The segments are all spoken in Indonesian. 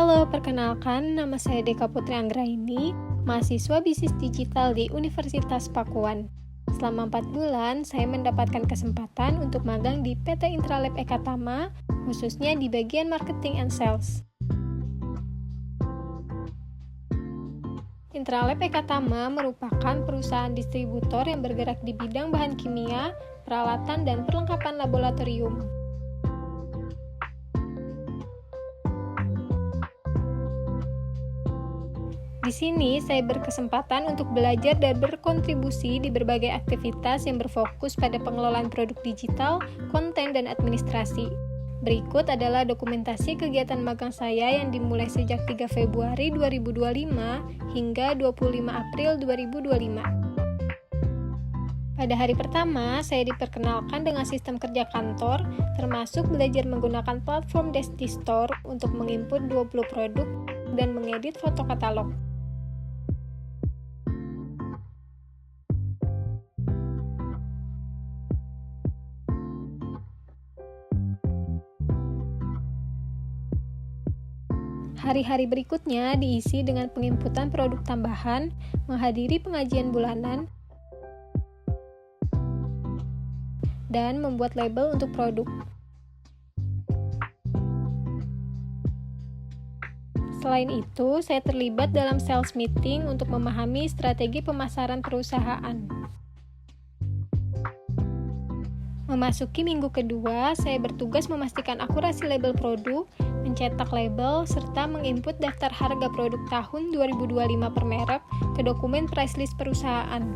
Halo, perkenalkan nama saya Deka Putri Anggraini, mahasiswa bisnis digital di Universitas Pakuan. Selama 4 bulan, saya mendapatkan kesempatan untuk magang di PT Intralab Ekatama, khususnya di bagian marketing and sales. Intralab Ekatama merupakan perusahaan distributor yang bergerak di bidang bahan kimia, peralatan, dan perlengkapan laboratorium. Di sini, saya berkesempatan untuk belajar dan berkontribusi di berbagai aktivitas yang berfokus pada pengelolaan produk digital, konten, dan administrasi. Berikut adalah dokumentasi kegiatan magang saya yang dimulai sejak 3 Februari 2025 hingga 25 April 2025. Pada hari pertama, saya diperkenalkan dengan sistem kerja kantor, termasuk belajar menggunakan platform Desti Store untuk menginput 20 produk dan mengedit foto katalog. Hari-hari berikutnya diisi dengan penginputan produk tambahan, menghadiri pengajian bulanan, dan membuat label untuk produk. Selain itu, saya terlibat dalam sales meeting untuk memahami strategi pemasaran perusahaan. Memasuki minggu kedua, saya bertugas memastikan akurasi label produk, mencetak label, serta menginput daftar harga produk tahun 2025 per merek ke dokumen price list perusahaan.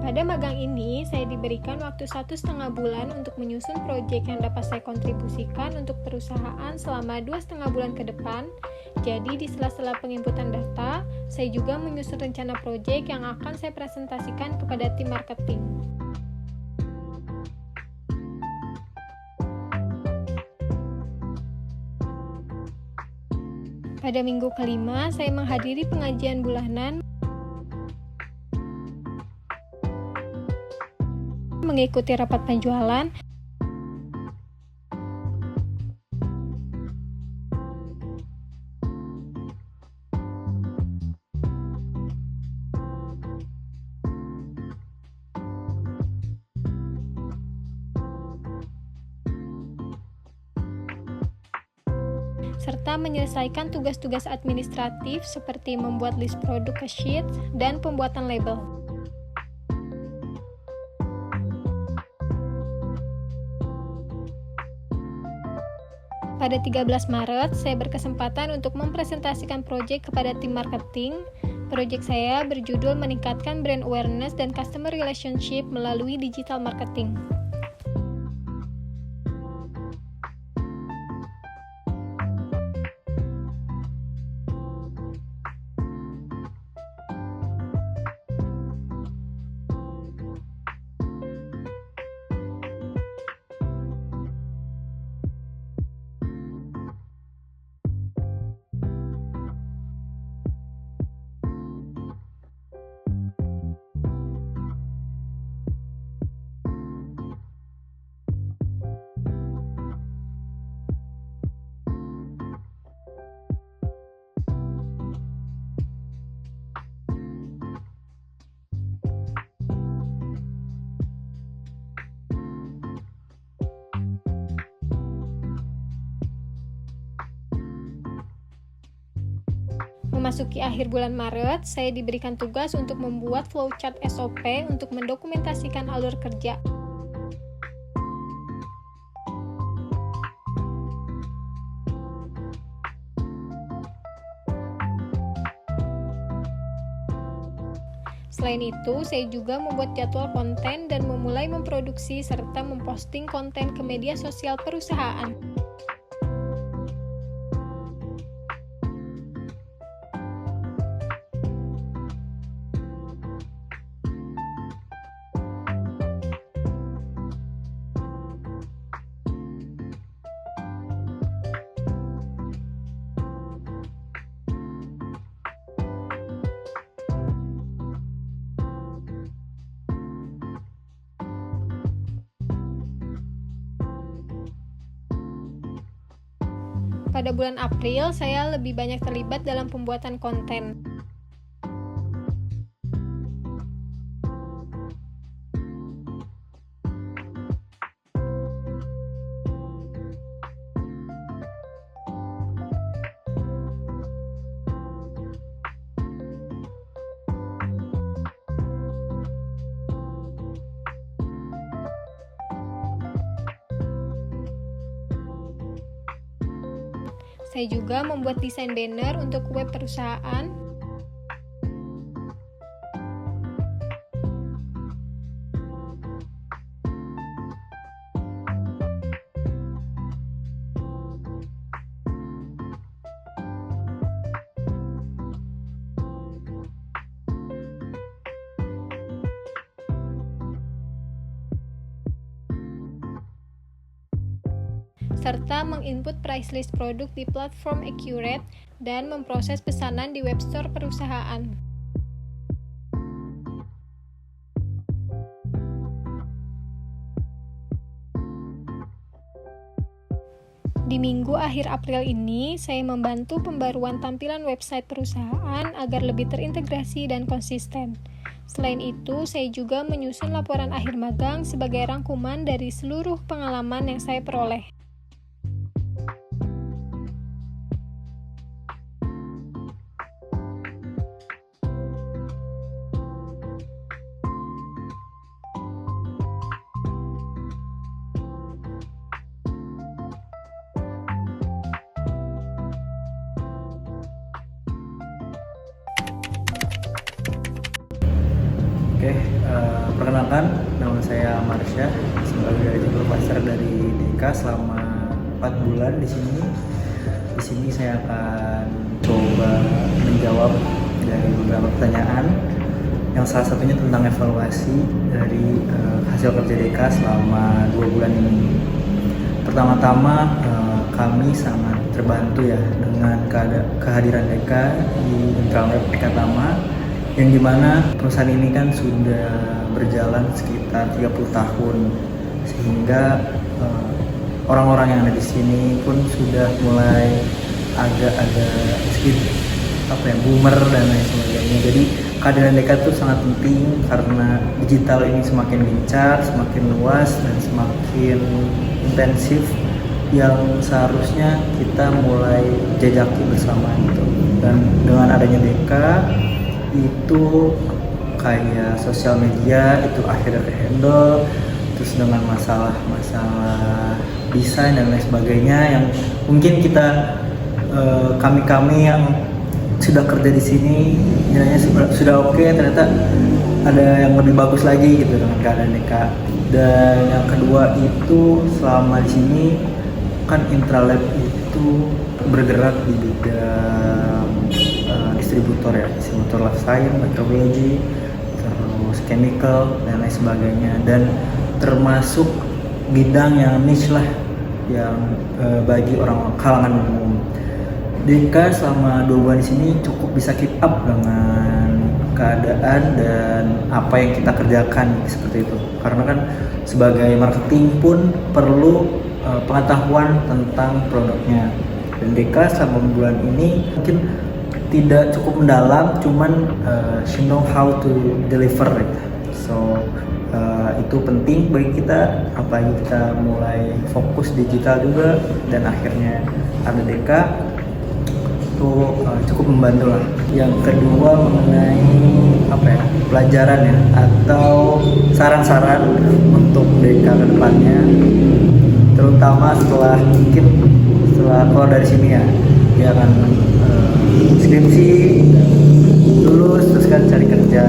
Pada magang ini, saya diberikan waktu 1,5 bulan untuk menyusun proyek yang dapat saya kontribusikan untuk perusahaan selama 2,5 bulan ke depan. Jadi, di sela-sela penginputan data, saya juga menyusun rencana proyek yang akan saya presentasikan kepada tim marketing. Pada minggu kelima, saya menghadiri pengajian bulanan, mengikuti rapat penjualan, serta menyelesaikan tugas-tugas administratif seperti membuat list produk ke sheet dan pembuatan label. Pada 13 Maret, saya berkesempatan untuk mempresentasikan proyek kepada tim marketing. Proyek saya berjudul meningkatkan brand awareness dan customer relationship melalui digital marketing. Memasuki akhir bulan Maret, saya diberikan tugas untuk membuat flowchart SOP untuk mendokumentasikan alur kerja. Selain itu, saya juga membuat jadwal konten dan memulai memproduksi serta memposting konten ke media sosial perusahaan. pada bulan April, saya lebih banyak terlibat dalam pembuatan konten. Saya juga membuat desain banner untuk web perusahaan. Serta menginput price list produk di platform Accurate dan memproses pesanan di webstore perusahaan. Di minggu akhir April ini, saya membantu pembaruan tampilan website perusahaan agar lebih terintegrasi dan konsisten. Selain itu, saya juga menyusun laporan akhir magang sebagai rangkuman dari seluruh pengalaman yang saya peroleh. Oke, perkenalkan, nama saya Marsha sebagai supervisor dari DK selama 4 bulan di sini. Di sini saya akan coba menjawab dari beberapa pertanyaan, yang salah satunya tentang evaluasi dari hasil kerja DK selama 2 bulan ini. Pertama-tama, kami sangat terbantu ya dengan kehadiran DK di Intralet Ekatama, yang dimana perusahaan ini kan sudah berjalan sekitar 30 tahun, sehingga orang-orang yang ada di sini pun sudah mulai agak ada sedikit boomer dan lain sebagainya. Jadi kehadiran DK itu sangat penting karena digital ini semakin gencar, semakin luas dan semakin intensif, yang seharusnya kita mulai jajaki bersama gitu. Dan dengan adanya DK itu kayak sosial media itu akhirnya ke-handle, terus dengan masalah desain dan lain sebagainya yang mungkin kita kami yang sudah kerja di sini nilainya sudah oke, ternyata ada yang lebih bagus lagi gitu dengan keadaan DK. Dan yang kedua itu selama di sini kan Intralab itu bergerak di bidang distributor life science, microbiology, terus chemical dan lain sebagainya, dan termasuk bidang yang niche lah, yang bagi orang kalangan umum. DK selama 2 bulan di sini cukup bisa keep up dengan keadaan dan apa yang kita kerjakan seperti itu, karena kan sebagai marketing pun perlu pengetahuan tentang produknya. Dan DK selama bulan ini mungkin tidak cukup mendalam, cuman she know how to deliver it. So itu penting bagi kita, apalagi kita mulai fokus digital juga, dan akhirnya ada DK itu cukup membantu lah. Yang kedua mengenai pelajaran ya, atau saran-saran untuk DK ke depannya, terutama setelah keluar dari sini ya, dia akan skripsi, lulus, terus kan cari kerja.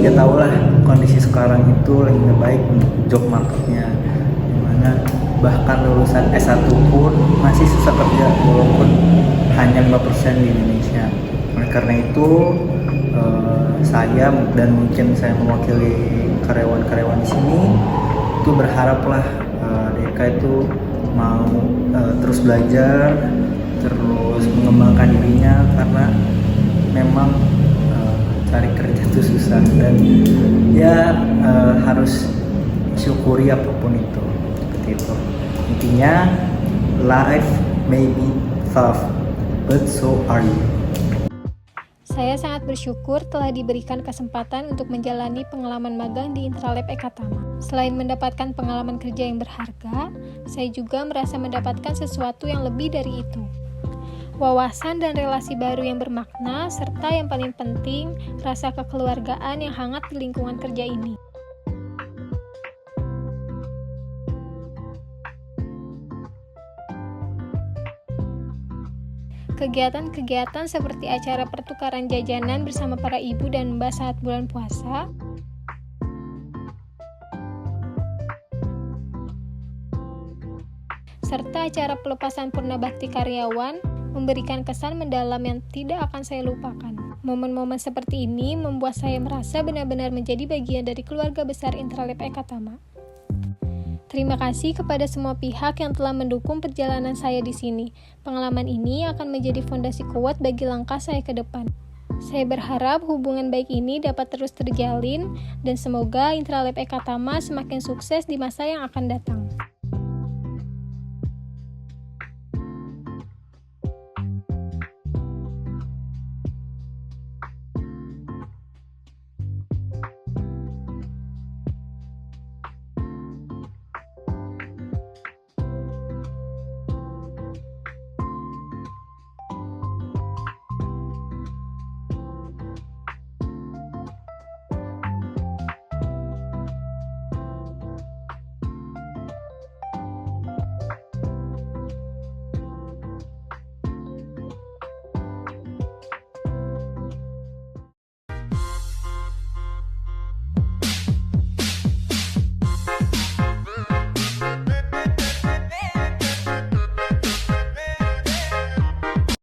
Ya tau lah kondisi sekarang itu lagi nggak baik untuk job marketnya, dimana bahkan lulusan S1 pun masih susah kerja walaupun hanya 5% di Indonesia. Oleh karena itu saya dan mungkin saya mewakili karyawan-karyawan di sini itu berharaplah DK itu mau terus belajar, terus mengembangkan dirinya, karena memang cari kerja itu susah, dan ya harus syukuri apapun itu, seperti itu. Intinya life may be tough, but so are you. Saya sangat bersyukur telah diberikan kesempatan untuk menjalani pengalaman magang di Intralab Ekatama. Selain mendapatkan pengalaman kerja yang berharga, saya juga merasa mendapatkan sesuatu yang lebih dari itu. Wawasan dan relasi baru yang bermakna, serta yang paling penting, rasa kekeluargaan yang hangat di lingkungan kerja ini. Kegiatan-kegiatan seperti acara pertukaran jajanan bersama para ibu dan mbak saat bulan puasa, serta acara pelepasan purna bakti karyawan memberikan kesan mendalam yang tidak akan saya lupakan. Momen-momen seperti ini membuat saya merasa benar-benar menjadi bagian dari keluarga besar Intralab Ekatama. Terima kasih kepada semua pihak yang telah mendukung perjalanan saya di sini. Pengalaman ini akan menjadi fondasi kuat bagi langkah saya ke depan. Saya berharap hubungan baik ini dapat terus terjalin dan semoga Intralab Ekatama semakin sukses di masa yang akan datang.